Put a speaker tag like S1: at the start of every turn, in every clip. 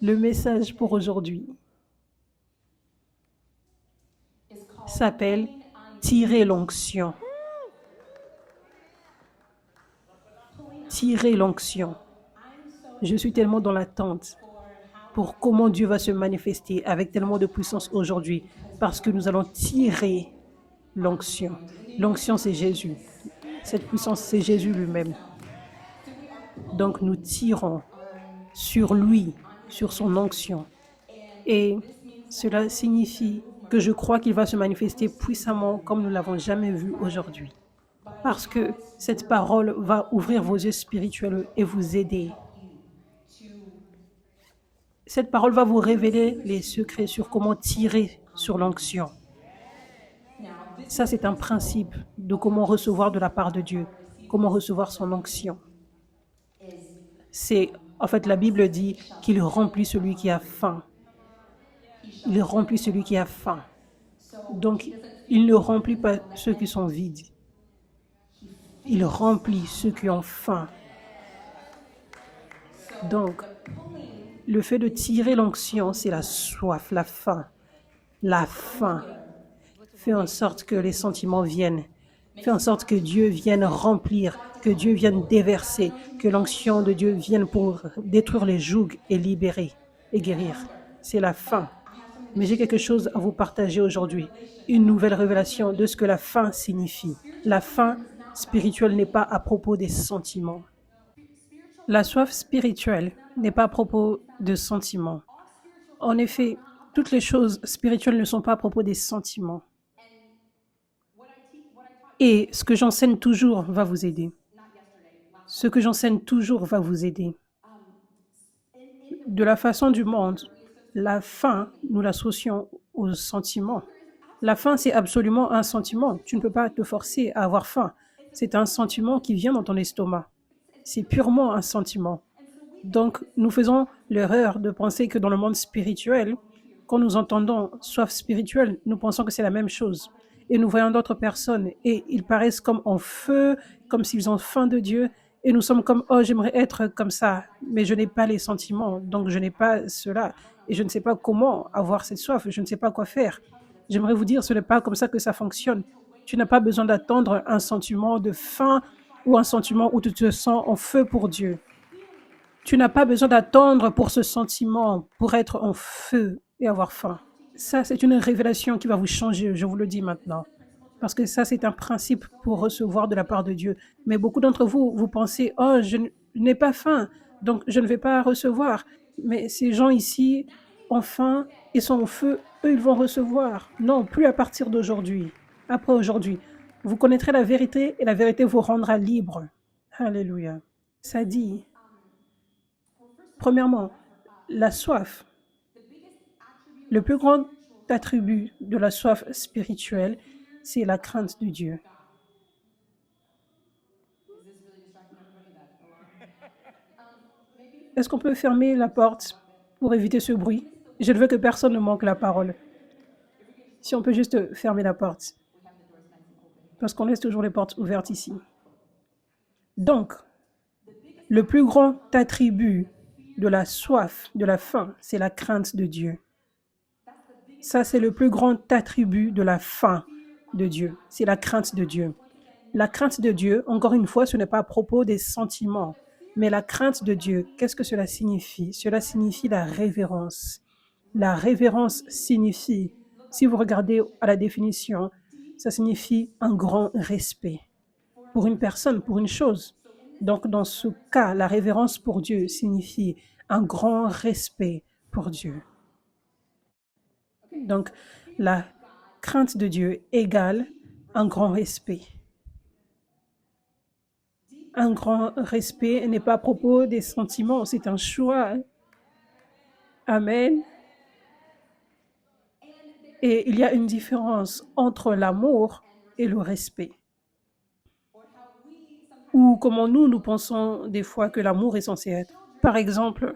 S1: Le message pour aujourd'hui s'appelle Tirer l'onction. Tirer l'onction. Je suis tellement dans l'attente pour comment Dieu va se manifester avec tellement de puissance aujourd'hui, parce que nous allons tirer l'onction. L'onction, c'est Jésus. Cette puissance, c'est Jésus lui-même. Donc nous tirons sur lui, sur son onction. Et cela signifie que je crois qu'il va se manifester puissamment comme nous ne l'avons jamais vu aujourd'hui. Parce que cette parole va ouvrir vos yeux spirituels et vous aider. Cette parole va vous révéler les secrets sur comment tirer sur l'onction. Ça, c'est un principe de comment recevoir de la part de Dieu, comment recevoir son onction. C'est, en fait, la Bible dit qu'il remplit celui qui a faim. Il remplit celui qui a faim. Donc, il ne remplit pas ceux qui sont vides. Il remplit ceux qui ont faim. Donc, le fait de tirer l'onction, c'est la soif, la faim. La faim fait en sorte que les sentiments viennent. Fait en sorte que Dieu vienne remplir, que Dieu vienne déverser, que l'onction de Dieu vienne pour détruire les jougs et libérer et guérir. C'est la faim. Mais j'ai quelque chose à vous partager aujourd'hui, une nouvelle révélation de ce que la faim signifie. La faim spirituelle n'est pas à propos des sentiments. La soif spirituelle n'est pas à propos de sentiments. En effet, toutes les choses spirituelles ne sont pas à propos des sentiments. Et ce que j'enseigne toujours va vous aider. Ce que j'enseigne toujours va vous aider. De la façon du monde, la faim, nous l'associons aux sentiments. La faim, c'est absolument un sentiment. Tu ne peux pas te forcer à avoir faim. C'est un sentiment qui vient dans ton estomac. C'est purement un sentiment. Donc, nous faisons l'erreur de penser que dans le monde spirituel, quand nous entendons soif spirituelle, nous pensons que c'est la même chose. Et nous voyons d'autres personnes et ils paraissent comme en feu, comme s'ils ont faim de Dieu. Et nous sommes comme, oh, j'aimerais être comme ça, mais je n'ai pas les sentiments, donc je n'ai pas cela. Et je ne sais pas comment avoir cette soif, je ne sais pas quoi faire. J'aimerais vous dire, ce n'est pas comme ça que ça fonctionne. Tu n'as pas besoin d'attendre un sentiment de faim ou un sentiment où tu te sens en feu pour Dieu. Tu n'as pas besoin d'attendre pour ce sentiment, pour être en feu et avoir faim. Ça, c'est une révélation qui va vous changer, je vous le dis maintenant. Parce que ça, c'est un principe pour recevoir de la part de Dieu. Mais beaucoup d'entre vous, vous pensez, oh, je n'ai pas faim, donc je ne vais pas recevoir. Mais ces gens ici ont faim et sont au feu, eux, ils vont recevoir. Non, plus à partir d'aujourd'hui. Après aujourd'hui, vous connaîtrez la vérité et la vérité vous rendra libre. Alléluia. Ça dit, premièrement, la soif. Le plus grand attribut de la soif spirituelle, c'est la crainte de Dieu. Est-ce qu'on peut fermer la porte pour éviter ce bruit? Je ne veux que personne ne manque la parole. Si on peut juste fermer la porte, parce qu'on laisse toujours les portes ouvertes ici. Donc, le plus grand attribut de la soif, de la faim, c'est la crainte de Dieu. Ça, c'est le plus grand attribut de la faim de Dieu. C'est la crainte de Dieu. La crainte de Dieu, encore une fois, ce n'est pas à propos des sentiments, mais la crainte de Dieu, qu'est-ce que cela signifie? Cela signifie la révérence. La révérence signifie, si vous regardez à la définition, ça signifie un grand respect pour une personne, pour une chose. Donc, dans ce cas, la révérence pour Dieu signifie un grand respect pour Dieu. Donc, la crainte de Dieu égale un grand respect. Un grand respect n'est pas à propos des sentiments, c'est un choix. Amen. Et il y a une différence entre l'amour et le respect. Ou comment nous pensons des fois que l'amour est censé être. Par exemple,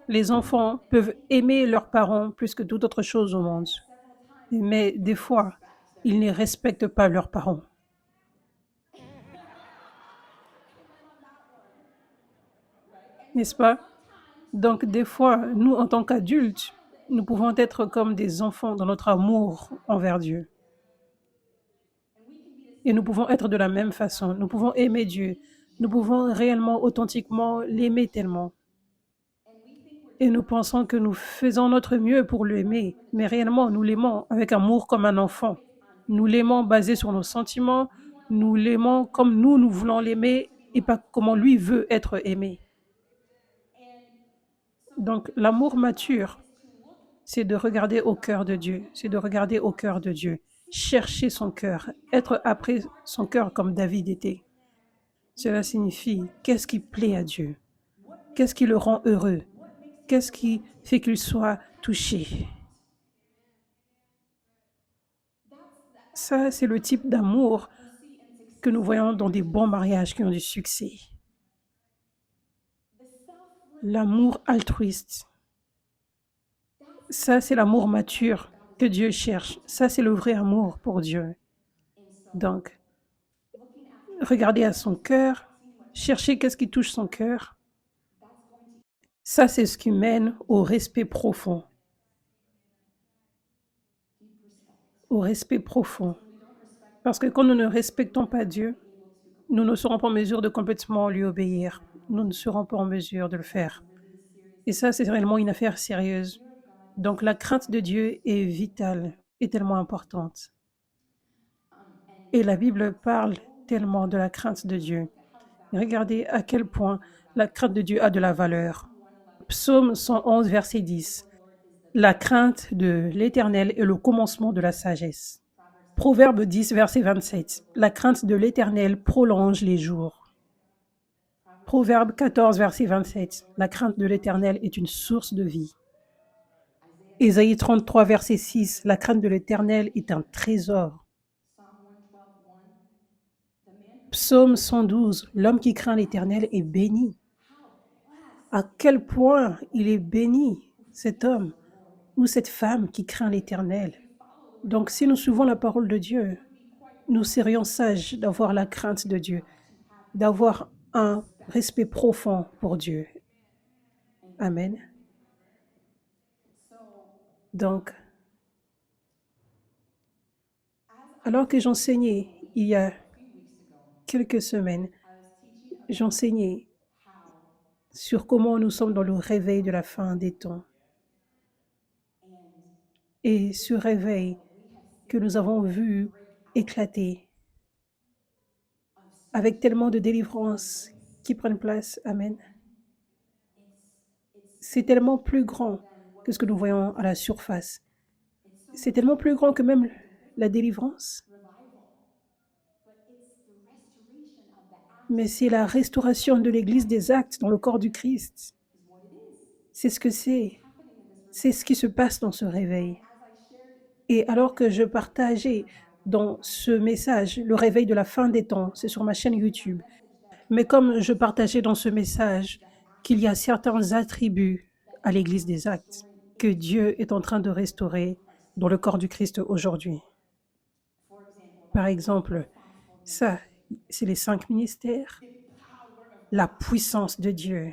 S1: les enfants peuvent aimer leurs parents plus que toute autre chose au monde. Mais des fois, ils ne respectent pas leurs parents. N'est-ce pas? Donc, des fois, nous, en tant qu'adultes, nous pouvons être comme des enfants dans notre amour envers Dieu. Et nous pouvons être de la même façon. Nous pouvons aimer Dieu. Nous pouvons réellement, authentiquement l'aimer tellement. Et nous pensons que nous faisons notre mieux pour l'aimer, mais réellement, nous l'aimons avec amour comme un enfant. Nous l'aimons basé sur nos sentiments. Nous l'aimons comme nous, nous voulons l'aimer et pas comment lui veut être aimé. Donc, l'amour mature, c'est de regarder au cœur de Dieu, c'est de regarder au cœur de Dieu, chercher son cœur, être après son cœur comme David était. Cela signifie qu'est-ce qui plaît à Dieu, qu'est-ce qui le rend heureux, qu'est-ce qui fait qu'il soit touché. Ça, c'est le type d'amour que nous voyons dans des bons mariages qui ont du succès. L'amour altruiste. Ça, c'est l'amour mature que Dieu cherche. Ça, c'est le vrai amour pour Dieu. Donc, regarder à son cœur, chercher qu'est-ce qui touche son cœur. Ça, c'est ce qui mène au respect profond. Au respect profond. Parce que quand nous ne respectons pas Dieu, nous ne serons pas en mesure de complètement lui obéir. Nous ne serons pas en mesure de le faire. Et ça, c'est réellement une affaire sérieuse. Donc, la crainte de Dieu est vitale et tellement importante. Et la Bible parle tellement de la crainte de Dieu. Regardez à quel point la crainte de Dieu a de la valeur. Psaume 111, verset 10. La crainte de l'Éternel est le commencement de la sagesse. Proverbe 10, verset 27. La crainte de l'Éternel prolonge les jours. Proverbe 14, verset 27. La crainte de l'Éternel est une source de vie. Ésaïe 33, verset 6. La crainte de l'Éternel est un trésor. Psaume 112. L'homme qui craint l'Éternel est béni. À quel point il est béni, cet homme ou cette femme qui craint l'Éternel. Donc, si nous suivons la parole de Dieu, nous serions sages d'avoir la crainte de Dieu, d'avoir un respect profond pour Dieu. Amen. Donc, alors que j'enseignais il y a quelques semaines, j'enseignais sur comment nous sommes dans le réveil de la fin des temps. Et ce réveil que nous avons vu éclater avec tellement de délivrances qui prennent place. Amen. C'est tellement plus grand que ce que nous voyons à la surface. C'est tellement plus grand que même la délivrance. Mais c'est la restauration de l'Église des actes dans le corps du Christ. C'est ce que c'est. C'est ce qui se passe dans ce réveil. Et alors que je partageais dans ce message le réveil de la fin des temps, c'est sur ma chaîne YouTube, mais comme je partageais dans ce message qu'il y a certains attributs à l'Église des actes que Dieu est en train de restaurer dans le corps du Christ aujourd'hui. Par exemple, ça, c'est les 5 ministères, la puissance de Dieu,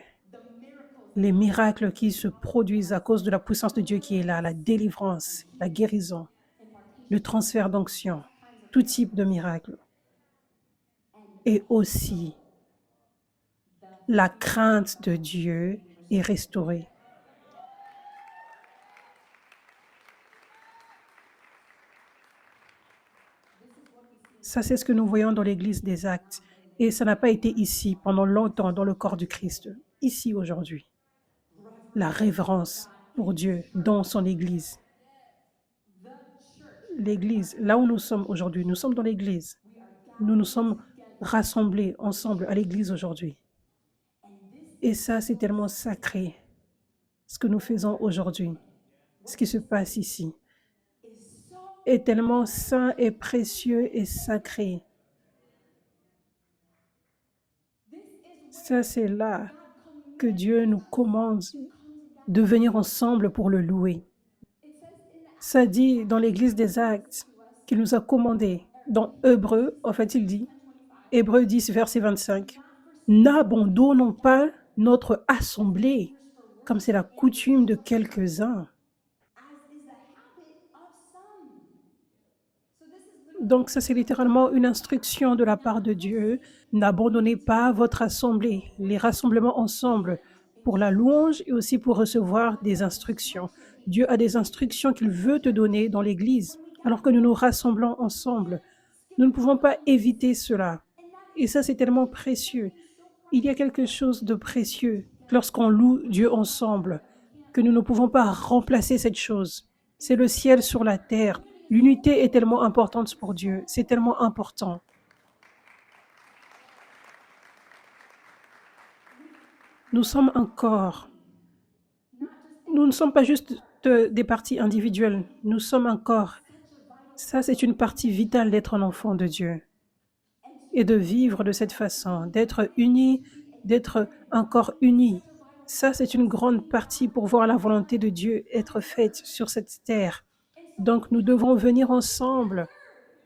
S1: les miracles qui se produisent à cause de la puissance de Dieu qui est là, la délivrance, la guérison, le transfert d'onction, tout type de miracles. Et aussi, la crainte de Dieu est restaurée. Ça, c'est ce que nous voyons dans l'Église des Actes. Et ça n'a pas été ici pendant longtemps dans le corps du Christ. Ici, aujourd'hui. La révérence pour Dieu dans son Église. L'Église, là où nous sommes aujourd'hui, nous sommes dans l'Église. Nous nous sommes rassemblés ensemble à l'Église aujourd'hui. Et ça, c'est tellement sacré, ce que nous faisons aujourd'hui, ce qui se passe ici, est tellement saint et précieux et sacré. Ça, c'est là que Dieu nous commande de venir ensemble pour le louer. Ça dit dans l'Église des Actes qu'il nous a commandé. Dans Hébreux, en fait, il dit, Hébreux 10, verset 25, « N'abandonnons pas notre assemblée comme c'est la coutume de quelques-uns. Donc ça, c'est littéralement une instruction de la part de Dieu. N'abandonnez pas votre assemblée, les rassemblements ensemble pour la louange et aussi pour recevoir des instructions. Dieu a des instructions qu'il veut te donner dans l'Église. Alors que nous nous rassemblons ensemble, nous ne pouvons pas éviter cela. Et ça, c'est tellement précieux. Il y a quelque chose de précieux lorsqu'on loue Dieu ensemble, que nous ne pouvons pas remplacer cette chose. C'est le ciel sur la terre. L'unité est tellement importante pour Dieu. C'est tellement important. Nous sommes un corps. Nous ne sommes pas juste des parties individuelles. Nous sommes un corps. Ça, c'est une partie vitale d'être un enfant de Dieu. Et de vivre de cette façon, d'être unis, d'être un corps uni. Ça, c'est une grande partie pour voir la volonté de Dieu être faite sur cette terre. Donc, nous devons venir ensemble.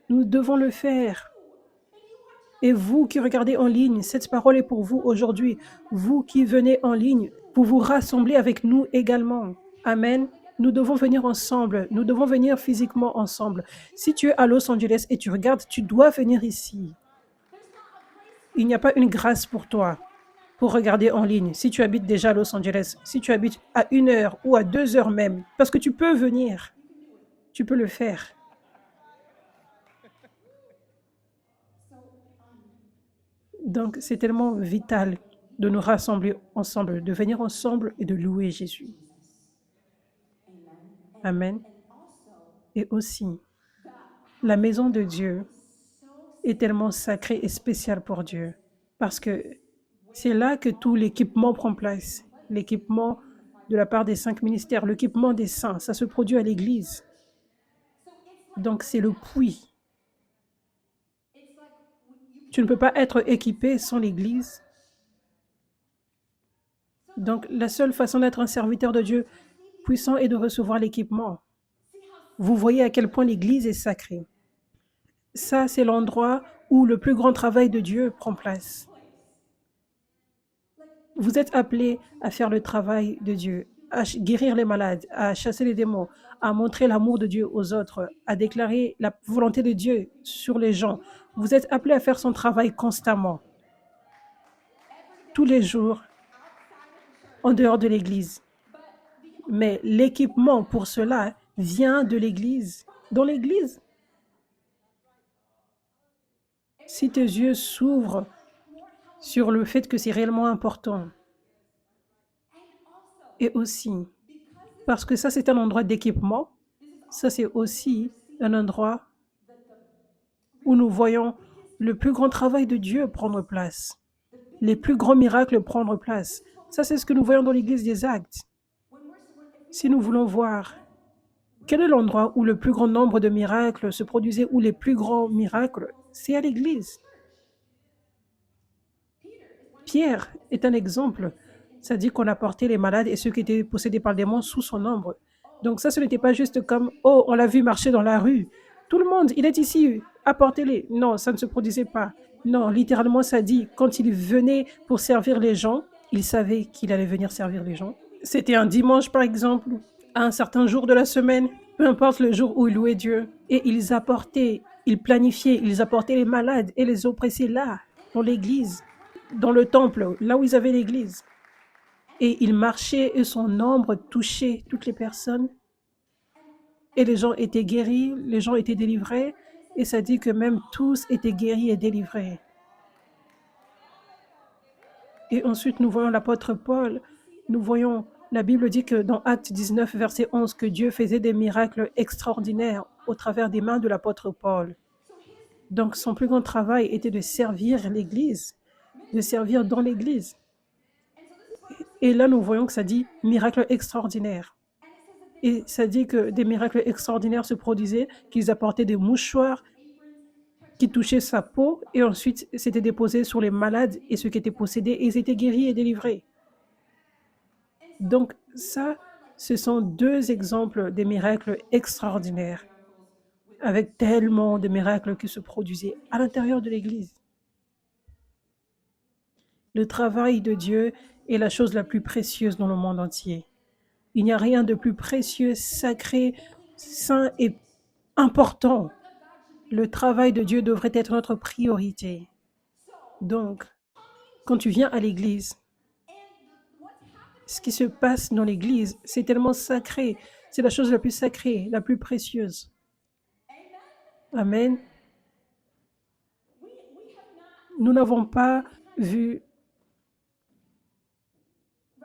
S1: Nous devons le faire. Et vous qui regardez en ligne, cette parole est pour vous aujourd'hui. Vous qui venez en ligne, pour vous rassembler avec nous également. Amen. Nous devons venir ensemble. Nous devons venir physiquement ensemble. Si tu es à Los Angeles et tu regardes, tu dois venir ici. Il n'y a pas une grâce pour toi pour regarder en ligne. Si tu habites déjà à Los Angeles, si tu habites à 1 heure ou à 2 heures même, parce que tu peux venir, tu peux le faire. Donc, c'est tellement vital de nous rassembler ensemble, de venir ensemble et de louer Jésus. Amen. Et aussi, la maison de Dieu est tellement sacrée et spéciale pour Dieu, parce que c'est là que tout l'équipement prend place. L'équipement de la part des 5 ministères, l'équipement des saints, ça se produit à l'Église. Donc, c'est le puits. Tu ne peux pas être équipé sans l'Église. Donc, la seule façon d'être un serviteur de Dieu puissant est de recevoir l'équipement. Vous voyez à quel point l'Église est sacrée. Ça, c'est l'endroit où le plus grand travail de Dieu prend place. Vous êtes appelés à faire le travail de Dieu, à guérir les malades, à chasser les démons, à montrer l'amour de Dieu aux autres, à déclarer la volonté de Dieu sur les gens. Vous êtes appelés à faire son travail constamment, tous les jours, en dehors de l'Église. Mais l'équipement pour cela vient de l'Église. Dans l'Église, si tes yeux s'ouvrent sur le fait que c'est réellement important, et aussi, parce que ça c'est un endroit d'équipement, ça c'est aussi un endroit où nous voyons le plus grand travail de Dieu prendre place, les plus grands miracles prendre place. Ça c'est ce que nous voyons dans l'Église des Actes. Si nous voulons voir quel est l'endroit où le plus grand nombre de miracles se produisaient, ou les plus grands miracles, c'est à l'Église. Pierre est un exemple. Ça dit qu'on a porté les malades et ceux qui étaient possédés par le démon sous son ombre. Donc ça, ce n'était pas juste comme « Oh, on l'a vu marcher dans la rue. Tout le monde, il est ici, apportez-les. » Non, ça ne se produisait pas. Non, littéralement, ça dit quand il venait pour servir les gens, il savait qu'il allait venir servir les gens. C'était un dimanche, par exemple, à un certain jour de la semaine, peu importe le jour où ils louaient Dieu. Et ils apportaient, ils planifiaient, ils apportaient les malades et les oppressés là, dans l'église, dans le temple, là où ils avaient l'église. Et il marchait et son ombre touchait toutes les personnes. Et les gens étaient guéris, les gens étaient délivrés. Et ça dit que même tous étaient guéris et délivrés. Et ensuite, nous voyons l'apôtre Paul. Nous voyons, la Bible dit que dans Actes 19, verset 11, que Dieu faisait des miracles extraordinaires au travers des mains de l'apôtre Paul. Donc, son plus grand travail était de servir l'Église, de servir dans l'Église. Et là, nous voyons que ça dit miracle extraordinaire. Et ça dit que des miracles extraordinaires se produisaient, qu'ils apportaient des mouchoirs qui touchaient sa peau et ensuite s'étaient déposés sur les malades et ceux qui étaient possédés et ils étaient guéris et délivrés. Donc ça, ce sont 2 exemples des miracles extraordinaires, avec tellement de miracles qui se produisaient à l'intérieur de l'Église. Le travail de Dieu est la chose la plus précieuse dans le monde entier. Il n'y a rien de plus précieux, sacré, saint et important. Le travail de Dieu devrait être notre priorité. Donc, quand tu viens à l'église, ce qui se passe dans l'église, c'est tellement sacré. C'est la chose la plus sacrée, la plus précieuse. Amen. Nous n'avons pas vu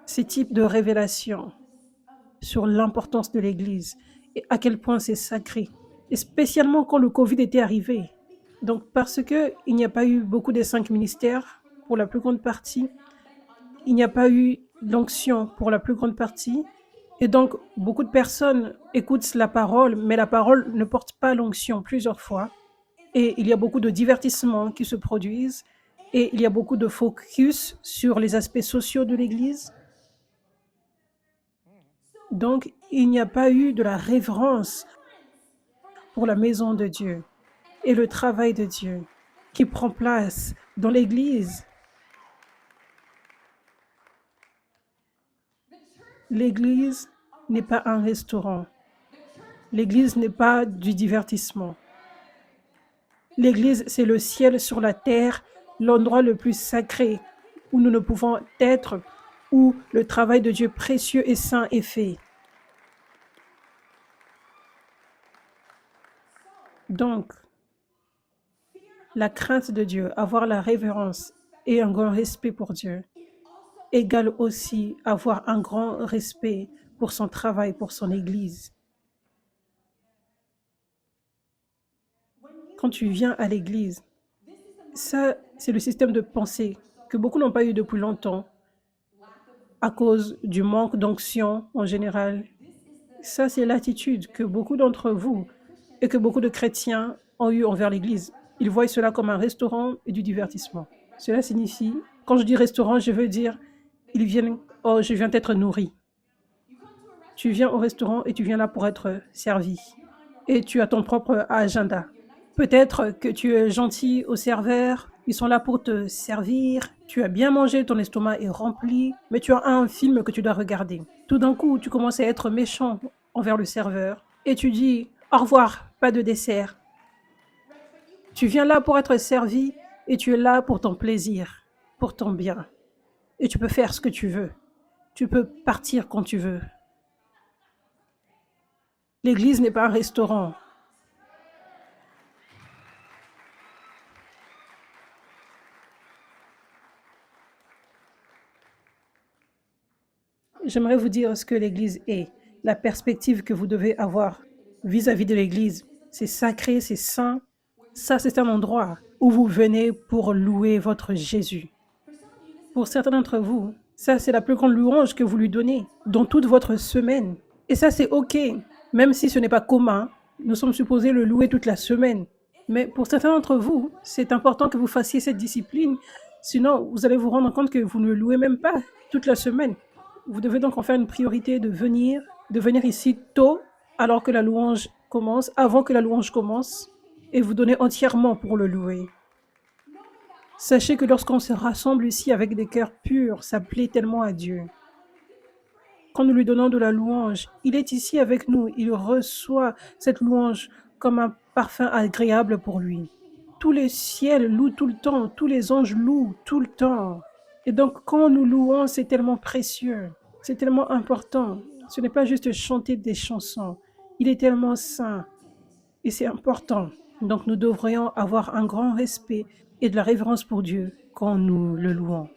S1: ces types de révélations sur l'importance de l'église et à quel point c'est sacré. Et spécialement quand le Covid était arrivé. Donc, parce qu'il n'y a pas eu beaucoup des 5 ministères, pour la plus grande partie, il n'y a pas eu l'onction pour la plus grande partie. Et donc, beaucoup de personnes écoutent la parole, mais la parole ne porte pas l'onction plusieurs fois. Et il y a beaucoup de divertissements qui se produisent. Et il y a beaucoup de focus sur les aspects sociaux de l'Église. Donc, il n'y a pas eu de la révérence pour la maison de Dieu et le travail de Dieu qui prend place dans l'Église. L'Église n'est pas un restaurant. L'Église n'est pas du divertissement. L'Église, c'est le ciel sur la terre, l'endroit le plus sacré où nous ne pouvons être, où le travail de Dieu précieux et saint est fait. Donc, la crainte de Dieu, avoir la révérence et un grand respect pour Dieu, égale aussi avoir un grand respect pour son travail, pour son Église. Quand tu viens à l'Église, ça, c'est le système de pensée que beaucoup n'ont pas eu depuis longtemps à cause du manque d'onction en général. Ça, c'est l'attitude que beaucoup d'entre vous et que beaucoup de chrétiens ont eu envers l'Église. Ils voient cela comme un restaurant et du divertissement. Cela signifie, quand je dis restaurant, je veux dire, ils viennent, oh, je viens d'être nourri. Tu viens au restaurant et tu viens là pour être servi. Et tu as ton propre agenda. Peut-être que tu es gentil au serveur, ils sont là pour te servir, tu as bien mangé, ton estomac est rempli, mais tu as un film que tu dois regarder. Tout d'un coup, tu commences à être méchant envers le serveur et tu dis au revoir, pas de dessert. Tu viens là pour être servi et tu es là pour ton plaisir, pour ton bien. Et tu peux faire ce que tu veux. Tu peux partir quand tu veux. L'église n'est pas un restaurant. J'aimerais vous dire ce que l'Église est, la perspective que vous devez avoir vis-à-vis de l'Église. C'est sacré, c'est saint. Ça, c'est un endroit où vous venez pour louer votre Jésus. Pour certains d'entre vous, ça, c'est la plus grande louange que vous lui donnez dans toute votre semaine. Et ça, c'est OK, même si ce n'est pas commun. Nous sommes supposés le louer toute la semaine. Mais pour certains d'entre vous, c'est important que vous fassiez cette discipline. Sinon, vous allez vous rendre compte que vous ne le louez même pas toute la semaine. Vous devez donc en faire une priorité de venir ici tôt, alors que la louange commence, avant que la louange commence, et vous donner entièrement pour le louer. Sachez que lorsqu'on se rassemble ici avec des cœurs purs, ça plaît tellement à Dieu. Quand nous lui donnons de la louange, il est ici avec nous, il reçoit cette louange comme un parfum agréable pour lui. Tous les ciels louent tout le temps, tous les anges louent tout le temps. Et donc quand nous louons, c'est tellement précieux, c'est tellement important. Ce n'est pas juste chanter des chansons, il est tellement saint et c'est important. Donc nous devrions avoir un grand respect et de la révérence pour Dieu quand nous le louons.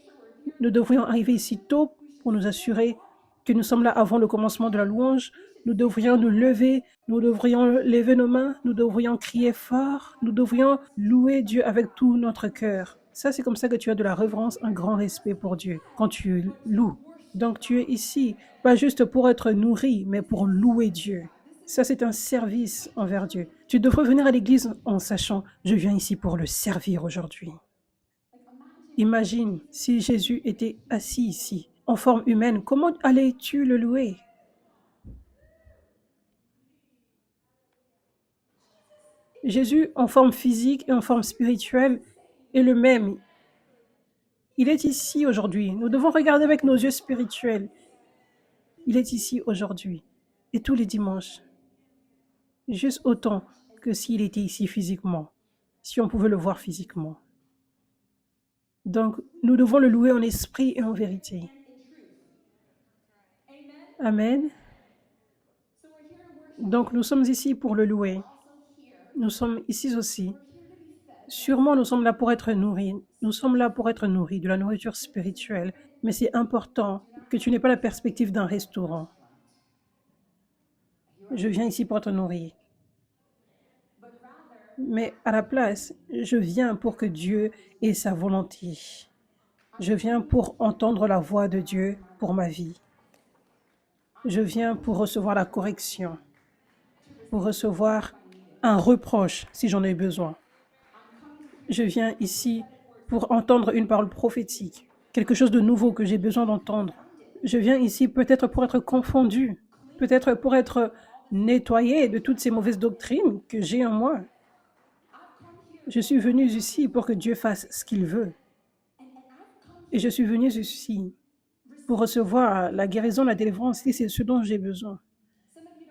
S1: Nous devrions arriver ici tôt pour nous assurer que nous sommes là avant le commencement de la louange. Nous devrions nous lever, nous devrions lever nos mains, nous devrions crier fort, nous devrions louer Dieu avec tout notre cœur. Ça, c'est comme ça que tu as de la révérence, un grand respect pour Dieu quand tu loues. Donc tu es ici, pas juste pour être nourri, mais pour louer Dieu. Ça, c'est un service envers Dieu. Tu devrais venir à l'église en sachant, je viens ici pour le servir aujourd'hui. Imagine si Jésus était assis ici, en forme humaine, comment allais-tu le louer? Jésus, en forme physique et en forme spirituelle, est le même. Il est ici aujourd'hui. Nous devons regarder avec nos yeux spirituels. Il est ici aujourd'hui. Et tous les dimanches. Juste autant que s'il était ici physiquement. Si on pouvait le voir physiquement. Donc, nous devons le louer en esprit et en vérité. Amen. Donc, nous sommes ici pour le louer. Nous sommes ici aussi. Sûrement, nous sommes là pour être nourris. Nous sommes là pour être nourris de la nourriture spirituelle. Mais c'est important que tu n'aies pas la perspective d'un restaurant. Je viens ici pour être nourri. Mais à la place, je viens pour que Dieu ait sa volonté. Je viens pour entendre la voix de Dieu pour ma vie. Je viens pour recevoir la correction, pour recevoir un reproche si j'en ai besoin. Je viens ici pour entendre une parole prophétique, quelque chose de nouveau que j'ai besoin d'entendre. Je viens ici peut-être pour être confondu, peut-être pour être nettoyé de toutes ces mauvaises doctrines que j'ai en moi. Je suis venu ici pour que Dieu fasse ce qu'il veut. Et je suis venu ici pour recevoir la guérison, la délivrance, si c'est ce dont j'ai besoin.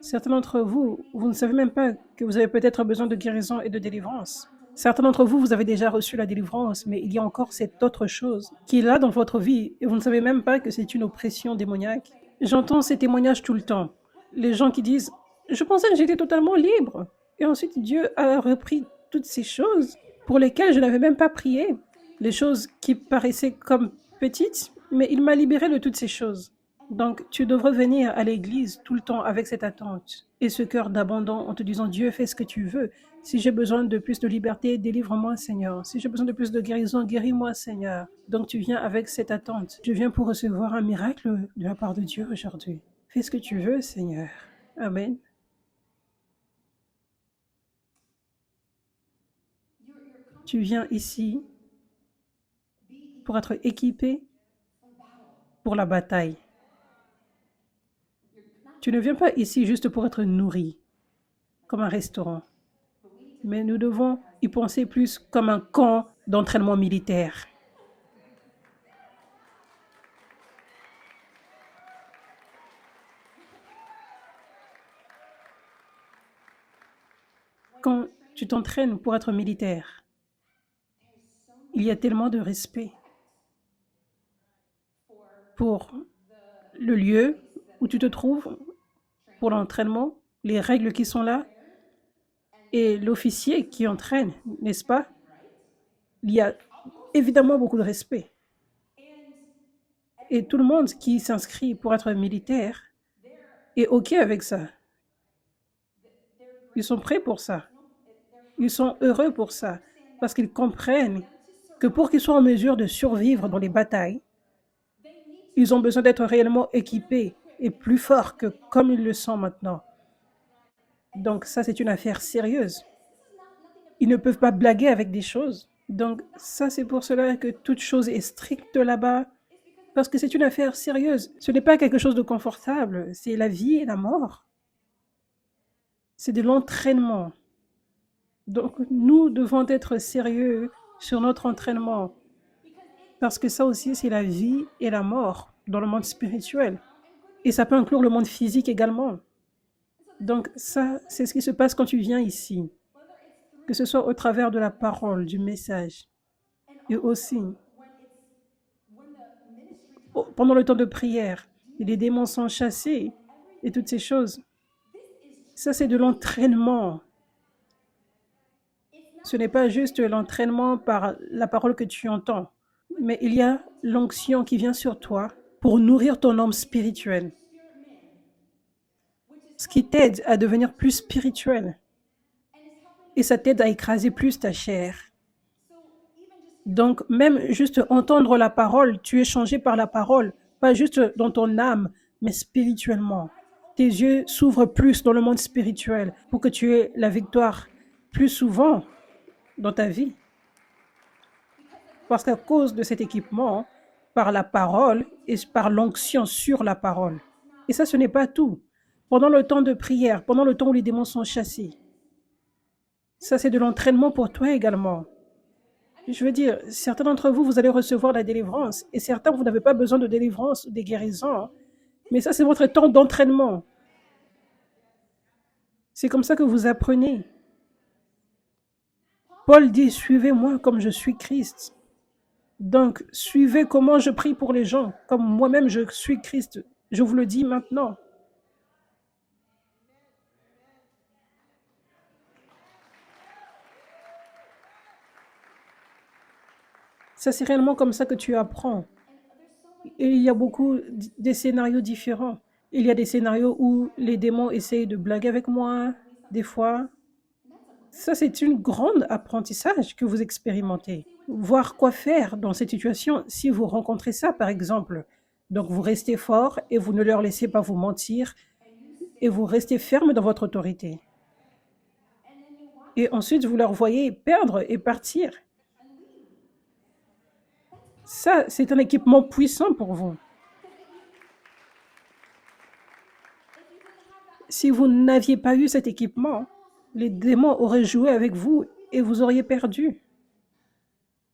S1: Certains d'entre vous, vous ne savez même pas que vous avez peut-être besoin de guérison et de délivrance. Certains d'entre vous, vous avez déjà reçu la délivrance, mais il y a encore cette autre chose qui est là dans votre vie et vous ne savez même pas que c'est une oppression démoniaque. J'entends ces témoignages tout le temps. Les gens qui disent « Je pensais que j'étais totalement libre. » Et ensuite, Dieu a repris toutes ces choses pour lesquelles je n'avais même pas prié. Les choses qui paraissaient comme petites, mais il m'a libéré de toutes ces choses. Donc, tu devrais venir à l'église tout le temps avec cette attente et ce cœur d'abandon en te disant « Dieu, fais ce que tu veux. Si j'ai besoin de plus de liberté, délivre-moi, Seigneur. Si j'ai besoin de plus de guérison, guéris-moi, Seigneur. » Donc, tu viens avec cette attente. Je viens pour recevoir un miracle de la part de Dieu aujourd'hui. Fais ce que tu veux, Seigneur. Amen. Tu viens ici pour être équipé pour la bataille. Tu ne viens pas ici juste pour être nourri, comme un restaurant. Mais nous devons y penser plus comme un camp d'entraînement militaire. Quand tu t'entraînes pour être militaire, il y a tellement de respect pour le lieu où tu te trouves, pour l'entraînement, les règles qui sont là, et l'officier qui entraîne, n'est-ce pas? Il y a évidemment beaucoup de respect. Et tout le monde qui s'inscrit pour être militaire est OK avec ça. Ils sont prêts pour ça. Ils sont heureux pour ça, parce qu'ils comprennent que pour qu'ils soient en mesure de survivre dans les batailles, ils ont besoin d'être réellement équipés et plus forts que comme ils le sont maintenant. Donc ça, c'est une affaire sérieuse. Ils ne peuvent pas blaguer avec des choses. Donc ça, c'est pour cela que toute chose est stricte là-bas, parce que c'est une affaire sérieuse. Ce n'est pas quelque chose de confortable, c'est la vie et la mort. C'est de l'entraînement. Donc nous devons être sérieux sur notre entraînement, parce que ça aussi, c'est la vie et la mort dans le monde spirituel. Et ça peut inclure le monde physique également. Donc ça, c'est ce qui se passe quand tu viens ici, que ce soit au travers de la parole, du message, et aussi pendant le temps de prière, et les démons sont chassés, et toutes ces choses. Ça, c'est de l'entraînement. Ce n'est pas juste l'entraînement par la parole que tu entends, mais il y a l'onction qui vient sur toi pour nourrir ton homme spirituel, ce qui t'aide à devenir plus spirituel. Et ça t'aide à écraser plus ta chair. Donc, même juste entendre la parole, tu es changé par la parole, pas juste dans ton âme, mais spirituellement. Tes yeux s'ouvrent plus dans le monde spirituel pour que tu aies la victoire plus souvent dans ta vie. Parce qu'à cause de cet équipement, par la parole et par l'onction sur la parole. Et ça, ce n'est pas tout. Pendant le temps de prière, pendant le temps où les démons sont chassés, ça, c'est de l'entraînement pour toi également. Je veux dire, certains d'entre vous, vous allez recevoir la délivrance et certains, vous n'avez pas besoin de délivrance ou des guérisons. Mais ça, c'est votre temps d'entraînement. C'est comme ça que vous apprenez. Paul dit, suivez-moi comme je suis Christ. Donc, suivez comment je prie pour les gens, comme moi-même je suis Christ. Je vous le dis maintenant. Ça, c'est réellement comme ça que tu apprends. Et il y a beaucoup des scénarios différents. Il y a des scénarios où les démons essayent de blaguer avec moi, des fois. Ça, c'est un grand apprentissage que vous expérimentez. Voir quoi faire dans cette situation si vous rencontrez ça, par exemple. Donc, vous restez fort et vous ne leur laissez pas vous mentir et vous restez ferme dans votre autorité. Et ensuite, vous leur voyez perdre et partir. Ça, c'est un équipement puissant pour vous. Si vous n'aviez pas eu cet équipement, les démons auraient joué avec vous et vous auriez perdu.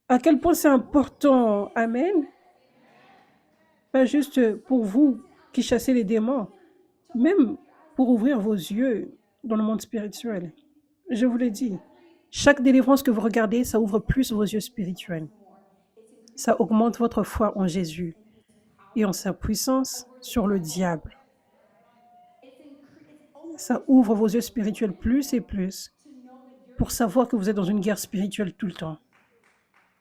S1: À quel point c'est important, amen, pas juste pour vous qui chassez les démons, même pour ouvrir vos yeux dans le monde spirituel. Je vous l'ai dit, chaque délivrance que vous regardez, ça ouvre plus vos yeux spirituels. Ça augmente votre foi en Jésus et en sa puissance sur le diable. Ça ouvre vos yeux spirituels plus et plus pour savoir que vous êtes dans une guerre spirituelle tout le temps.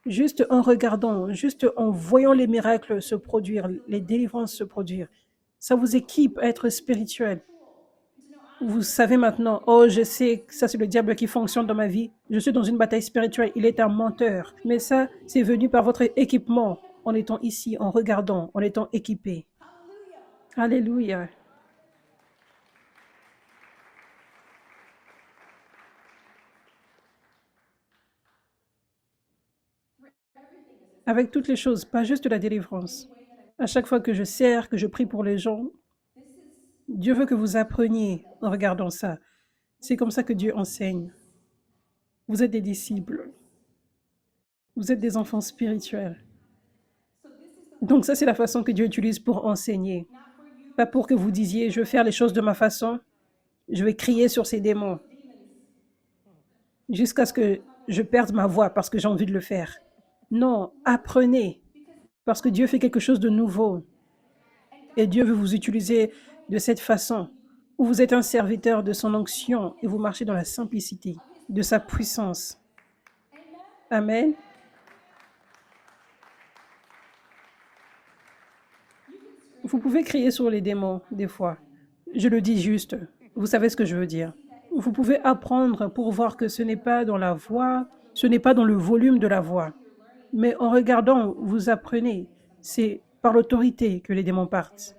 S1: Juste en regardant, juste en voyant les miracles se produire, les délivrances se produire, ça vous équipe à être spirituel. Vous savez maintenant, oh, je sais que ça c'est le diable qui fonctionne dans ma vie. Je suis dans une bataille spirituelle, il est un menteur. Mais ça, c'est venu par votre équipement, en étant ici, en regardant, en étant équipé. Alléluia. Avec toutes les choses, pas juste la délivrance. À chaque fois que je sers, que je prie pour les gens, Dieu veut que vous appreniez en regardant ça. C'est comme ça que Dieu enseigne. Vous êtes des disciples. Vous êtes des enfants spirituels. Donc ça, c'est la façon que Dieu utilise pour enseigner. Pas pour que vous disiez, je vais faire les choses de ma façon, je vais crier sur ces démons, jusqu'à ce que je perde ma voix parce que j'ai envie de le faire. Non, apprenez, parce que Dieu fait quelque chose de nouveau. Et Dieu veut vous utiliser de cette façon, où vous êtes un serviteur de son onction et vous marchez dans la simplicité de sa puissance. Amen. Vous pouvez crier sur les démons des fois. Je le dis juste. Vous savez ce que je veux dire. Vous pouvez apprendre pour voir que ce n'est pas dans la voix, ce n'est pas dans le volume de la voix. Mais en regardant, vous apprenez. C'est par l'autorité que les démons partent.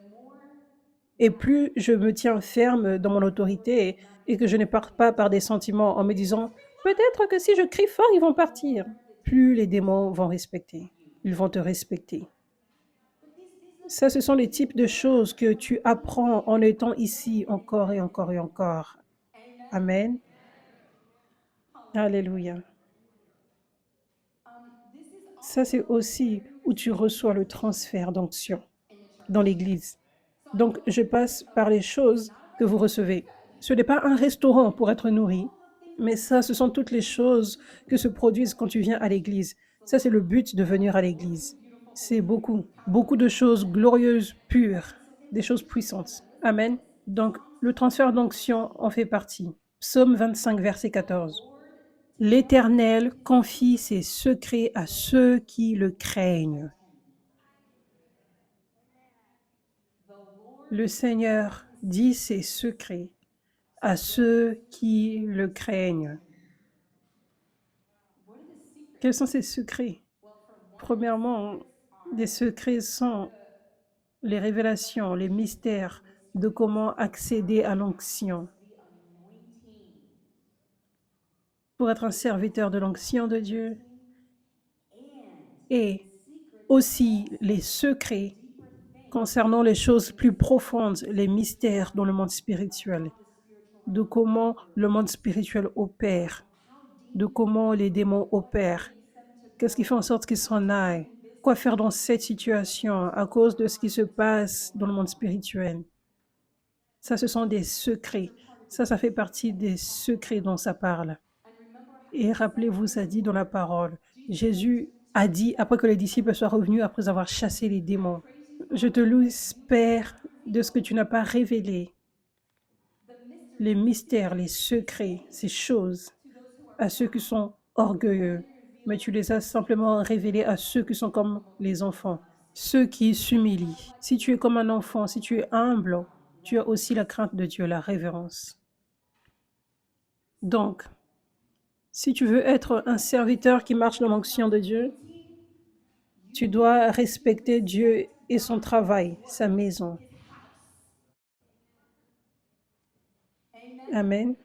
S1: Et plus je me tiens ferme dans mon autorité et que je ne pars pas par des sentiments en me disant « peut-être que si je crie fort, ils vont partir », plus les démons vont respecter. Ils vont te respecter. Ça, ce sont les types de choses que tu apprends en étant ici encore et encore et encore. Amen. Alléluia. Ça, c'est aussi où tu reçois le transfert d'onction dans l'Église. Donc, je passe par les choses que vous recevez. Ce n'est pas un restaurant pour être nourri, mais ça, ce sont toutes les choses que se produisent quand tu viens à l'Église. Ça, c'est le but de venir à l'Église. C'est beaucoup, beaucoup de choses glorieuses, pures, des choses puissantes. Amen. Donc, le transfert d'onction en fait partie. Psaume 25, verset 14. L'Éternel confie ses secrets à ceux qui le craignent. Le Seigneur dit ses secrets à ceux qui le craignent. Quels sont ces secrets? Premièrement, les secrets sont les révélations, les mystères de comment accéder à l'onction. Pour être un serviteur de l'onction de Dieu et aussi les secrets concernant les choses plus profondes, les mystères dans le monde spirituel, de comment le monde spirituel opère, de comment les démons opèrent Qu'est-ce qui fait en sorte qu'il s'en aille? Quoi faire dans cette situation à cause de ce qui se passe dans le monde spirituel? Ça, ce sont des secrets. Ça fait partie des secrets dont ça parle. Et rappelez-vous, ça dit dans la parole. Jésus a dit, après que les disciples soient revenus, après avoir chassé les démons, je te loue, Père, de ce que tu n'as pas révélé, les mystères, les secrets, ces choses, à ceux qui sont orgueilleux, mais tu les as simplement révélés à ceux qui sont comme les enfants, ceux qui s'humilient. Si tu es comme un enfant, si tu es humble, tu as aussi la crainte de Dieu, la révérence. Donc, si tu veux être un serviteur qui marche dans l'onction de Dieu, tu dois respecter Dieu et son travail, sa maison. Amen.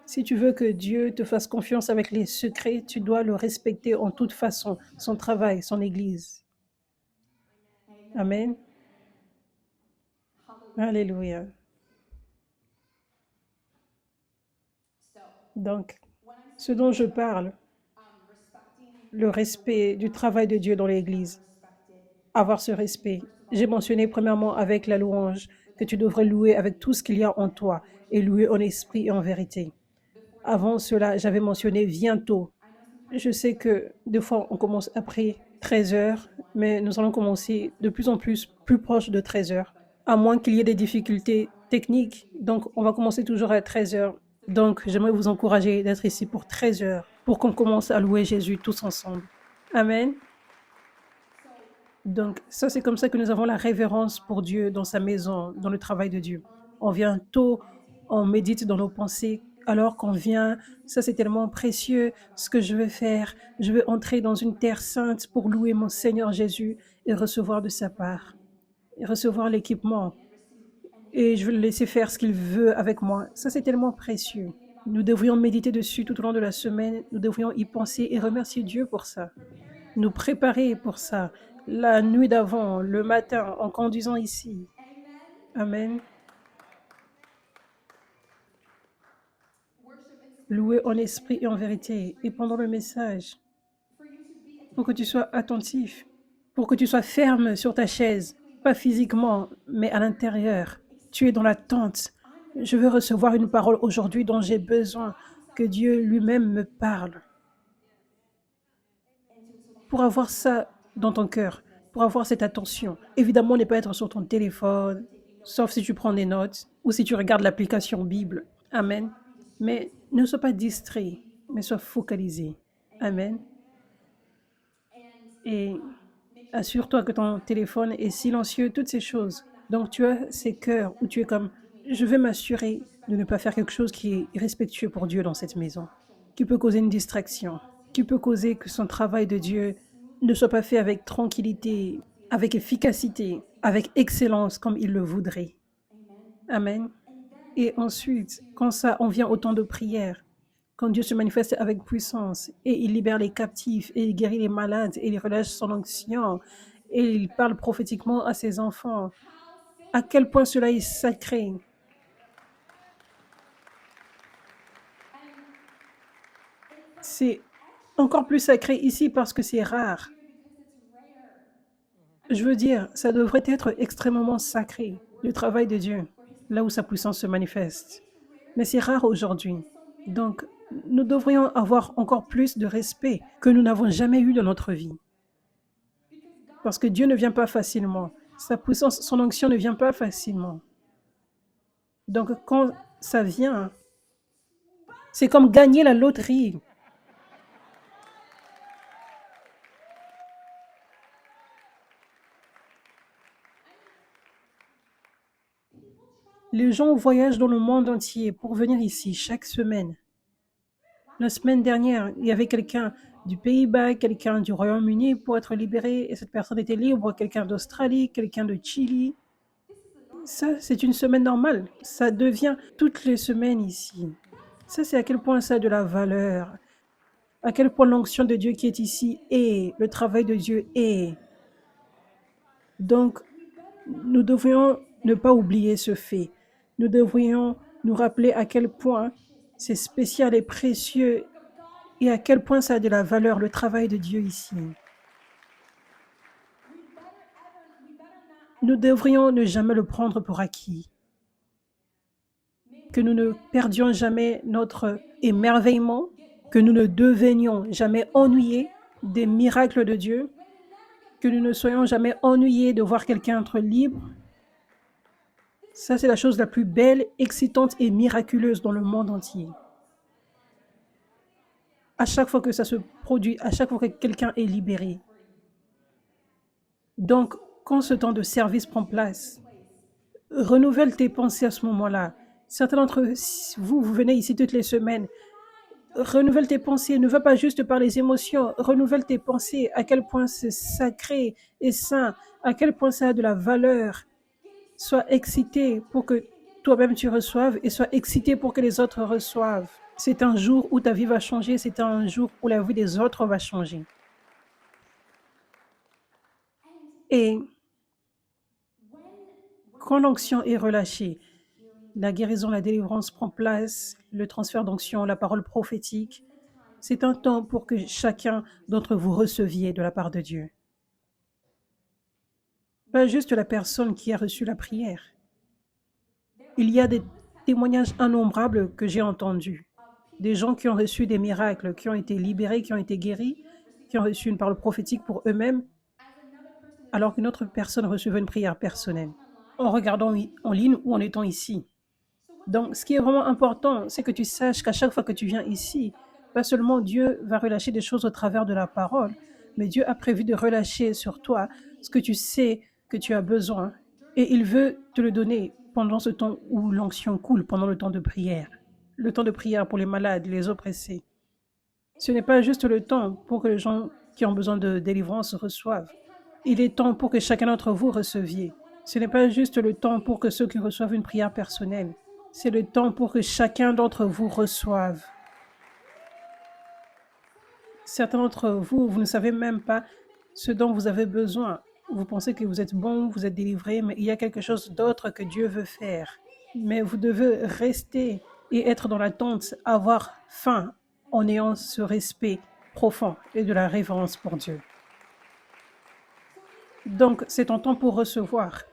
S1: Si tu veux que Dieu te fasse confiance avec les secrets, tu dois le respecter en toute façon, son travail, son Église. Amen. Alléluia. Donc, ce dont je parle, le respect du travail de Dieu dans l'Église, avoir ce respect. J'ai mentionné premièrement avec la louange que tu devrais louer avec tout ce qu'il y a en toi et louer en esprit et en vérité. Avant cela, j'avais mentionné viens tôt. Je sais que des fois, on commence après 13 heures, mais nous allons commencer de plus en plus proche de 13 heures, à moins qu'il y ait des difficultés techniques. Donc, on va commencer toujours à 13 heures. Donc, j'aimerais vous encourager d'être ici pour 13 heures, pour qu'on commence à louer Jésus tous ensemble. Amen. Donc, ça, c'est comme ça que nous avons la révérence pour Dieu dans sa maison, dans le travail de Dieu. On vient tôt, on médite dans nos pensées, alors qu'on vient, ça c'est tellement précieux, ce que je veux faire. Je veux entrer dans une terre sainte pour louer mon Seigneur Jésus et recevoir de sa part, et recevoir l'équipement. Et je veux le laisser faire ce qu'il veut avec moi. Ça c'est tellement précieux. Nous devrions méditer dessus tout au long de la semaine. Nous devrions y penser et remercier Dieu pour ça. Nous préparer pour ça. La nuit d'avant, le matin, en conduisant ici. Amen. Louer en esprit et en vérité. Et pendant le message, pour que tu sois attentif, pour que tu sois ferme sur ta chaise, pas physiquement, mais à l'intérieur. Tu es dans l'attente. Je veux recevoir une parole aujourd'hui dont j'ai besoin, que Dieu lui-même me parle. Pour avoir ça dans ton cœur, pour avoir cette attention. Évidemment, ne pas être sur ton téléphone, sauf si tu prends des notes ou si tu regardes l'application Bible. Amen. Mais ne sois pas distrait, mais sois focalisé. Amen. Et assure-toi que ton téléphone est silencieux, toutes ces choses. Donc tu as ces cœurs où tu es comme, je vais m'assurer de ne pas faire quelque chose qui est irrespectueux pour Dieu dans cette maison, qui peut causer une distraction, qui peut causer que son travail de Dieu ne soit pas fait avec tranquillité, avec efficacité, avec excellence comme il le voudrait. Amen. Et ensuite, quand ça, on vient au temps de prière, quand Dieu se manifeste avec puissance et il libère les captifs et il guérit les malades et il relâche son onction et il parle prophétiquement à ses enfants, à quel point cela est sacré. C'est encore plus sacré ici parce que c'est rare. Je veux dire, ça devrait être extrêmement sacré, le travail de Dieu, là où sa puissance se manifeste. Mais c'est rare aujourd'hui. Donc, nous devrions avoir encore plus de respect que nous n'avons jamais eu dans notre vie. Parce que Dieu ne vient pas facilement. Sa puissance, son onction ne vient pas facilement. Donc, quand ça vient, c'est comme gagner la loterie. Les gens voyagent dans le monde entier pour venir ici chaque semaine. La semaine dernière, il y avait quelqu'un du Pays-Bas, quelqu'un du Royaume-Uni pour être libéré, et cette personne était libre, quelqu'un d'Australie, quelqu'un de Chili. Ça, c'est une semaine normale. Ça devient toutes les semaines ici. Ça, c'est à quel point ça a de la valeur. À quel point l'onction de Dieu qui est ici est, le travail de Dieu est. Donc, nous devrions ne pas oublier ce fait. Nous devrions nous rappeler à quel point c'est spécial et précieux et à quel point ça a de la valeur, le travail de Dieu ici. Nous devrions ne jamais le prendre pour acquis. Que nous ne perdions jamais notre émerveillement, que nous ne devenions jamais ennuyés des miracles de Dieu, que nous ne soyons jamais ennuyés de voir quelqu'un être libre. Ça, c'est la chose la plus belle, excitante et miraculeuse dans le monde entier. À chaque fois que ça se produit, à chaque fois que quelqu'un est libéré. Donc, quand ce temps de service prend place, renouvelle tes pensées à ce moment-là. Certains d'entre vous, vous venez ici toutes les semaines. Renouvelle tes pensées, ne va pas juste par les émotions, renouvelle tes pensées, à quel point c'est sacré et saint, à quel point ça a de la valeur. Sois excité pour que toi-même tu reçoives et sois excité pour que les autres reçoivent. C'est un jour où ta vie va changer, c'est un jour où la vie des autres va changer. Et quand l'onction est relâchée, la guérison, la délivrance prend place, le transfert d'onction, la parole prophétique, c'est un temps pour que chacun d'entre vous receviez de la part de Dieu. Pas juste la personne qui a reçu la prière. Il y a des témoignages innombrables que j'ai entendus. Des gens qui ont reçu des miracles, qui ont été libérés, qui ont été guéris, qui ont reçu une parole prophétique pour eux-mêmes, alors qu'une autre personne recevait une prière personnelle, en regardant en ligne ou en étant ici. Donc, ce qui est vraiment important, c'est que tu saches qu'à chaque fois que tu viens ici, pas seulement Dieu va relâcher des choses au travers de la parole, mais Dieu a prévu de relâcher sur toi ce que tu sais que tu as besoin. Et il veut te le donner pendant ce temps où l'onction coule, pendant le temps de prière. Le temps de prière pour les malades, les oppressés. Ce n'est pas juste le temps pour que les gens qui ont besoin de délivrance reçoivent. Il est temps pour que chacun d'entre vous receviez. Ce n'est pas juste le temps pour que ceux qui reçoivent une prière personnelle. C'est le temps pour que chacun d'entre vous reçoive. Certains d'entre vous, vous ne savez même pas ce dont vous avez besoin. Vous pensez que vous êtes bon, vous êtes délivré, mais il y a quelque chose d'autre que Dieu veut faire. Mais vous devez rester et être dans l'attente, avoir faim en ayant ce respect profond et de la révérence pour Dieu. Donc, c'est ton temps pour recevoir.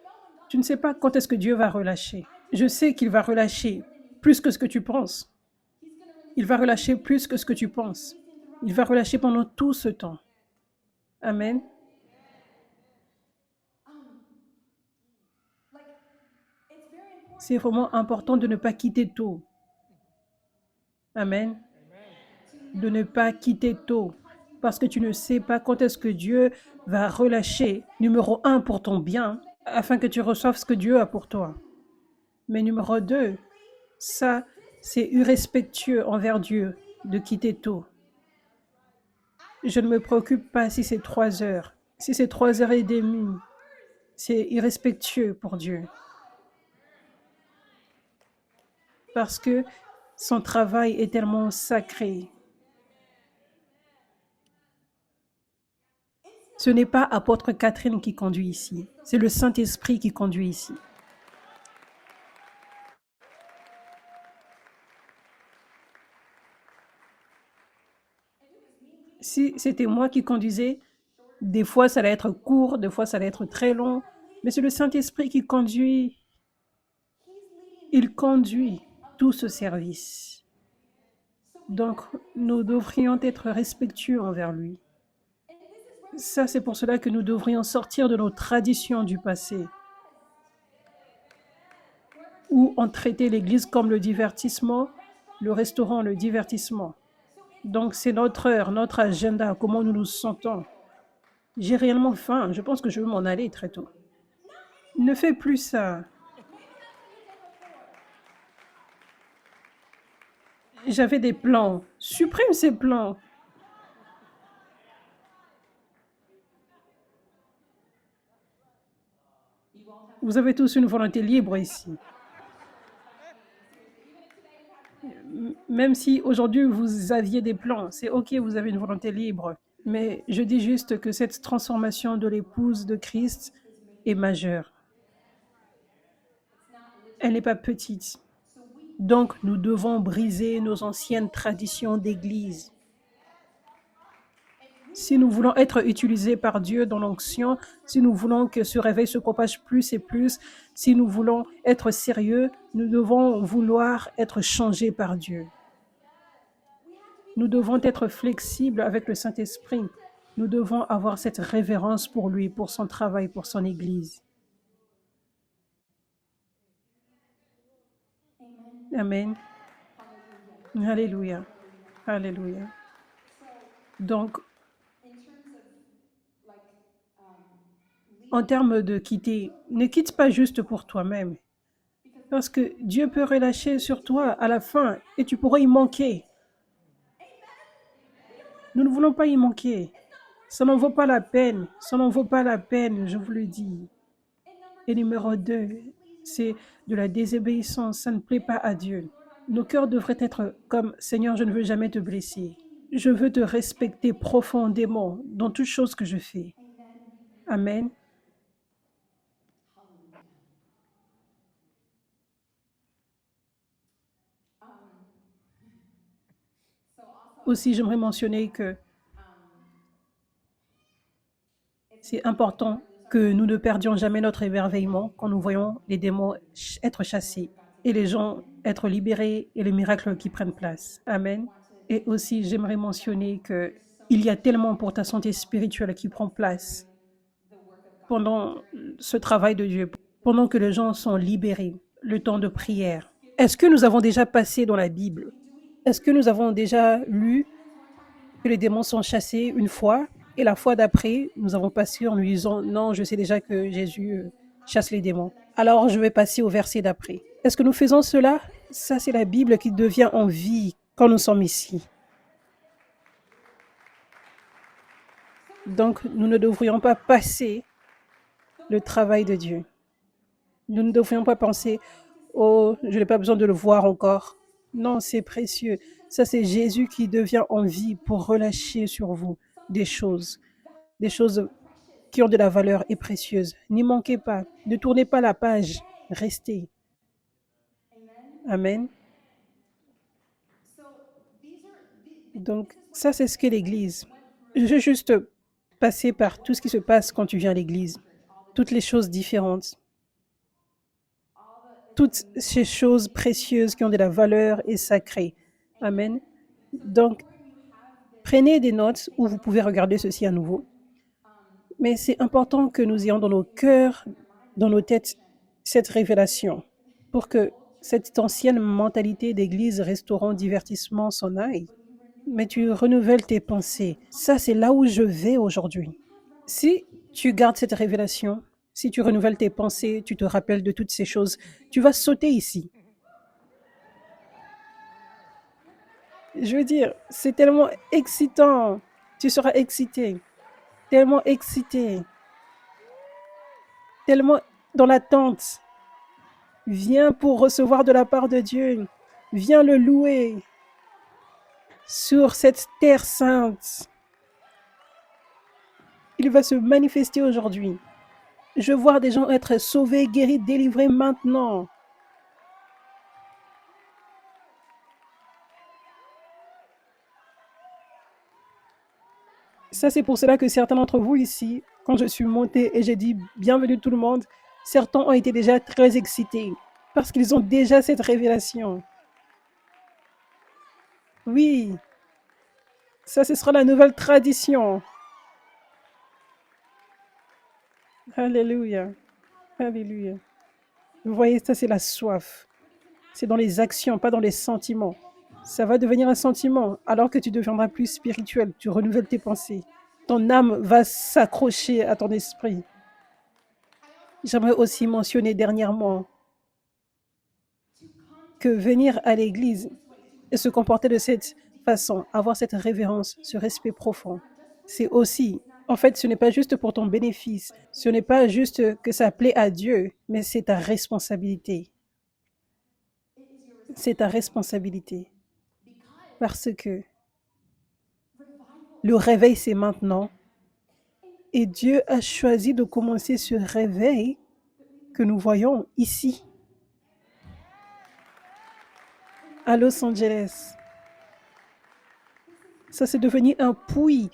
S1: Tu ne sais pas quand est-ce que Dieu va relâcher. Je sais qu'il va relâcher plus que ce que tu penses. Il va relâcher plus que ce que tu penses. Il va relâcher pendant tout ce temps. Amen. C'est vraiment important de ne pas quitter tôt. Amen. De ne pas quitter tôt. Parce que tu ne sais pas quand est-ce que Dieu va relâcher, numéro 1, pour ton bien, afin que tu reçoives ce que Dieu a pour toi. Mais numéro 2, ça, c'est irrespectueux envers Dieu de quitter tôt. Je ne me préoccupe pas si c'est 3 heures. Si c'est 3h30, c'est irrespectueux pour Dieu. Parce que son travail est tellement sacré. Ce n'est pas apôtre Catherine qui conduit ici, c'est le Saint-Esprit qui conduit ici. Si c'était moi qui conduisais, des fois ça allait être court, des fois ça allait être très long, mais c'est le Saint-Esprit qui conduit. Il conduit tout ce service. Donc, nous devrions être respectueux envers lui. Ça, c'est pour cela que nous devrions sortir de nos traditions du passé, où on traitait l'Église comme le divertissement, le restaurant, le divertissement. Donc, c'est notre heure, notre agenda, comment nous nous sentons. J'ai réellement faim, je pense que je veux m'en aller très tôt. Ne fais plus ça. J'avais des plans. Supprime ces plans. Vous avez tous une volonté libre ici. Même si aujourd'hui vous aviez des plans, c'est OK, vous avez une volonté libre. Mais je dis juste que cette transformation de l'épouse de Christ est majeure. Elle n'est pas petite. Donc, nous devons briser nos anciennes traditions d'Église. Si nous voulons être utilisés par Dieu dans l'onction, si nous voulons que ce réveil se propage plus et plus, si nous voulons être sérieux, nous devons vouloir être changés par Dieu. Nous devons être flexibles avec le Saint-Esprit. Nous devons avoir cette révérence pour lui, pour son travail, pour son Église. Amen. Alléluia. Alléluia. Donc, en termes de quitter, ne quitte pas juste pour toi-même. Parce que Dieu peut relâcher sur toi à la fin et tu pourras y manquer. Nous ne voulons pas y manquer. Ça n'en vaut pas la peine. Ça n'en vaut pas la peine, je vous le dis. Et numéro 2, c'est de la désobéissance. Ça ne plaît pas à Dieu. Nos cœurs devraient être comme « Seigneur, je ne veux jamais te blesser. Je veux te respecter profondément dans toutes choses que je fais. » Amen. Aussi, j'aimerais mentionner que c'est important que nous ne perdions jamais notre émerveillement quand nous voyons les démons être chassés et les gens être libérés et les miracles qui prennent place. Amen. Et aussi, j'aimerais mentionner qu'il y a tellement pour ta santé spirituelle qui prend place pendant ce travail de Dieu, pendant que les gens sont libérés, le temps de prière. Est-ce que nous avons déjà passé dans la Bible? Est-ce que nous avons déjà lu que les démons sont chassés une fois et la fois d'après, nous avons passé en nous disant non, je sais déjà que Jésus chasse les démons. Alors je vais passer au verset d'après. Est-ce que nous faisons cela? Ça, c'est la Bible qui devient en vie quand nous sommes ici. Donc, nous ne devrions pas passer le travail de Dieu. Nous ne devrions pas penser oh, je n'ai pas besoin de le voir encore. Non, c'est précieux. Ça, c'est Jésus qui devient en vie pour relâcher sur vous des choses qui ont de la valeur et précieuses. N'y manquez pas. Ne tournez pas la page. Restez. Amen. Donc, ça, c'est ce qu'est l'Église. Je vais juste passer par tout ce qui se passe quand tu viens à l'Église. Toutes les choses différentes. Toutes ces choses précieuses qui ont de la valeur et sacrées. Amen. Donc, prenez des notes où vous pouvez regarder ceci à nouveau. Mais c'est important que nous ayons dans nos cœurs, dans nos têtes, cette révélation pour que cette ancienne mentalité d'église, restaurant, divertissement s'en aille. Mais tu renouvelles tes pensées. Ça, c'est là où je vais aujourd'hui. Si tu gardes cette révélation, si tu renouvelles tes pensées, tu te rappelles de toutes ces choses, tu vas sauter ici. Je veux dire, c'est tellement excitant. Tu seras excité, tellement excité, tellement dans l'attente. Viens pour recevoir de la part de Dieu. Viens le louer sur cette terre sainte. Il va se manifester aujourd'hui. Je vois des gens être sauvés, guéris, délivrés maintenant. Ça, c'est pour cela que certains d'entre vous ici, quand je suis montée et j'ai dit bienvenue tout le monde, certains ont été déjà très excités parce qu'ils ont déjà cette révélation. Oui, ça, ce sera la nouvelle tradition. Alléluia. Alléluia. Vous voyez, ça, c'est la soif. C'est dans les actions, pas dans les sentiments. Ça va devenir un sentiment alors que tu deviendras plus spirituel. Tu renouvelles tes pensées. Ton âme va s'accrocher à ton esprit. J'aimerais aussi mentionner dernièrement que venir à l'église et se comporter de cette façon, avoir cette révérence, ce respect profond, c'est aussi, en fait, ce n'est pas juste pour ton bénéfice, ce n'est pas juste que ça plaît à Dieu, mais c'est ta responsabilité. C'est ta responsabilité. Parce que le réveil, c'est maintenant. Et Dieu a choisi de commencer ce réveil que nous voyons ici, à Los Angeles. Ça, c'est devenu un puits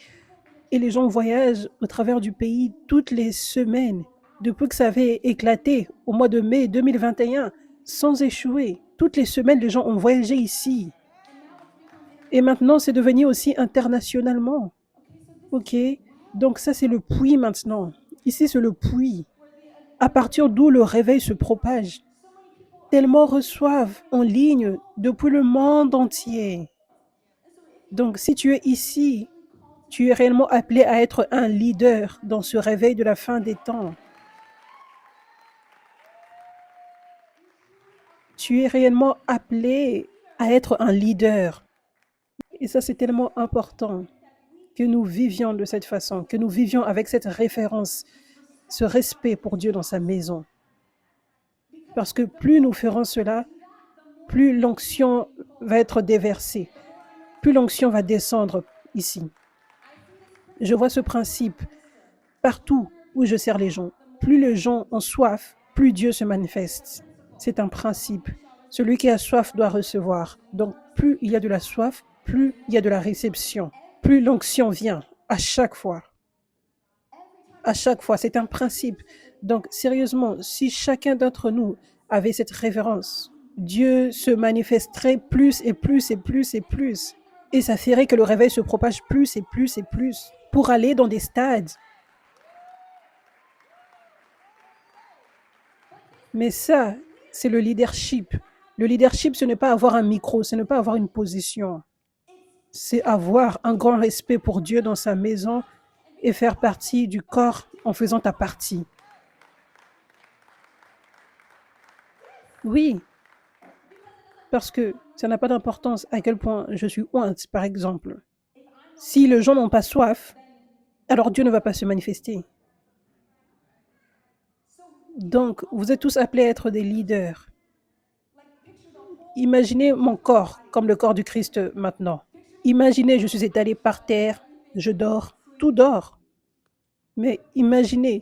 S1: et les gens voyagent au travers du pays toutes les semaines depuis que ça avait éclaté au mois de mai 2021 sans échouer. Toutes les semaines, les gens ont voyagé ici. Et maintenant, c'est devenu aussi internationalement. OK? Donc ça, c'est le puits maintenant. Ici, c'est le puits, à partir d'où le réveil se propage. Tellement reçoivent en ligne depuis le monde entier. Donc, si tu es ici, tu es réellement appelé à être un leader dans ce réveil de la fin des temps. Tu es réellement appelé à être un leader. Et ça, c'est tellement important que nous vivions de cette façon, que nous vivions avec cette référence, ce respect pour Dieu dans sa maison. Parce que plus nous ferons cela, plus l'onction va être déversée, plus l'onction va descendre ici. Je vois ce principe partout où je sers les gens. Plus les gens ont soif, plus Dieu se manifeste. C'est un principe. Celui qui a soif doit recevoir. Donc, plus il y a de la soif, plus il y a de la réception. Plus l'onction vient, à chaque fois. À chaque fois, c'est un principe. Donc, sérieusement, si chacun d'entre nous avait cette révérence, Dieu se manifesterait plus et plus et plus et plus. Et ça ferait que le réveil se propage plus et plus et plus pour aller dans des stades. Mais ça, c'est le leadership. Le leadership, ce n'est pas avoir un micro, ce n'est pas avoir une position. C'est avoir un grand respect pour Dieu dans sa maison et faire partie du corps en faisant ta partie. Oui, parce que ça n'a pas d'importance à quel point je suis ointe, par exemple. Si les gens n'ont pas soif, alors Dieu ne va pas se manifester. Donc, vous êtes tous appelés à être des leaders. Imaginez mon corps comme le corps du Christ maintenant. Imaginez, je suis étalé par terre, je dors, tout dort. Mais imaginez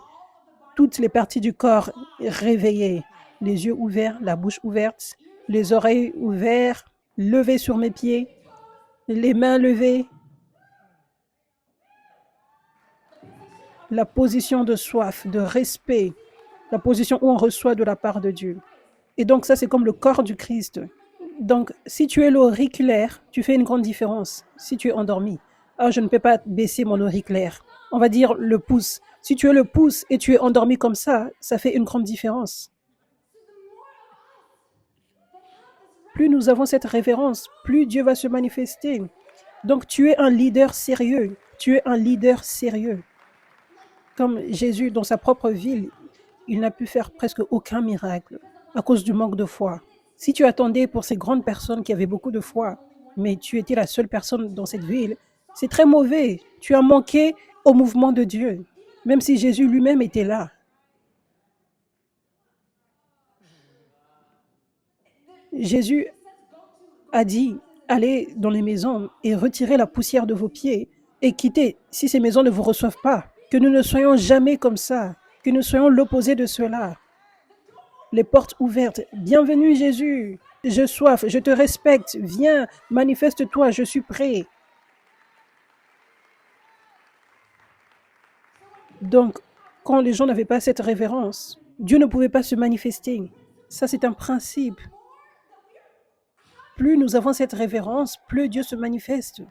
S1: toutes les parties du corps réveillées, les yeux ouverts, la bouche ouverte, les oreilles ouvertes, levées sur mes pieds, les mains levées, la position de soif, de respect, la position où on reçoit de la part de Dieu. Et donc ça, c'est comme le corps du Christ. Donc, si tu es l'auriculaire, tu fais une grande différence. Si tu es endormi, ah, je ne peux pas baisser mon auriculaire. On va dire le pouce. Si tu es le pouce et tu es endormi comme ça fait une grande différence. Plus nous avons cette révérence, plus Dieu va se manifester. Donc, tu es un leader sérieux. Tu es un leader sérieux. Comme Jésus, dans sa propre ville, il n'a pu faire presque aucun miracle à cause du manque de foi. Si tu attendais pour ces grandes personnes qui avaient beaucoup de foi, mais tu étais la seule personne dans cette ville, c'est très mauvais. Tu as manqué au mouvement de Dieu, même si Jésus lui-même était là. Jésus a dit, allez dans les maisons et retirez la poussière de vos pieds et quittez si ces maisons ne vous reçoivent pas. Que nous ne soyons jamais comme ça, que nous soyons l'opposé de cela. Les portes ouvertes. Bienvenue Jésus. J'ai soif, je te respecte. Viens, manifeste-toi, je suis prêt. Donc, quand les gens n'avaient pas cette révérence, Dieu ne pouvait pas se manifester. Ça, c'est un principe. Plus nous avons cette révérence, plus Dieu se manifeste.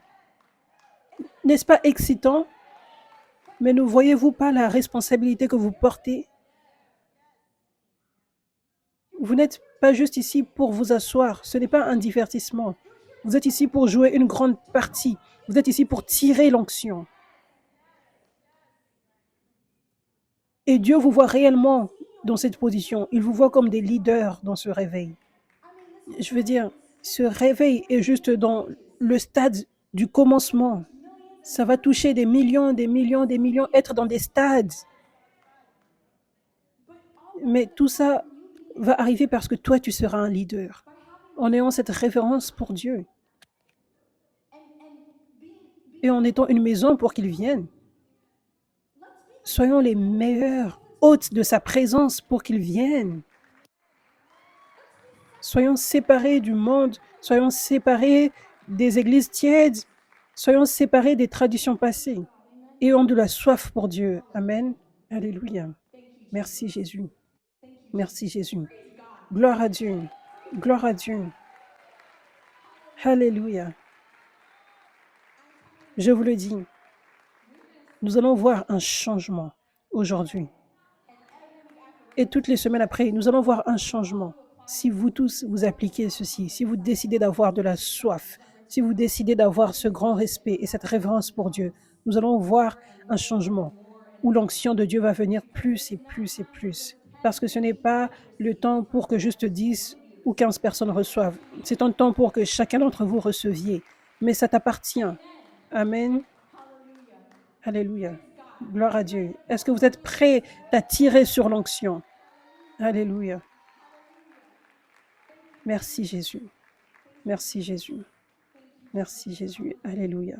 S1: N'est-ce pas excitant? Mais ne voyez-vous pas la responsabilité que vous portez? Vous n'êtes pas juste ici pour vous asseoir, ce n'est pas un divertissement. Vous êtes ici pour jouer une grande partie. Vous êtes ici pour tirer l'onction. Et Dieu vous voit réellement dans cette position. Il vous voit comme des leaders dans ce réveil. Je veux dire, ce réveil est juste dans le stade du commencement. Ça va toucher des millions, des millions, des millions, être dans des stades. Mais tout ça va arriver parce que toi, tu seras un leader. En ayant cette référence pour Dieu. Et en étant une maison pour qu'il vienne. Soyons les meilleurs hôtes de sa présence pour qu'il vienne. Soyons séparés du monde. Soyons séparés des églises tièdes. Soyons séparés des traditions passées. ayons de la soif pour Dieu. Amen. Alléluia. Merci Jésus. Merci Jésus. Gloire à Dieu. Gloire à Dieu. Alléluia. Je vous le dis, nous allons voir un changement aujourd'hui. Et toutes les semaines après, nous allons voir un changement. Si vous tous vous appliquez ceci, si vous décidez d'avoir de la soif, si vous décidez d'avoir ce grand respect et cette révérence pour Dieu, nous allons voir un changement où l'onction de Dieu va venir plus et plus et plus. Parce que ce n'est pas le temps pour que juste 10 ou 15 personnes reçoivent. C'est un temps pour que chacun d'entre vous receviez. Mais ça t'appartient. Amen. Alléluia. Gloire à Dieu. Est-ce que vous êtes prêts à tirer sur l'onction? Alléluia. Merci Jésus. Merci Jésus. Merci Jésus. Alléluia.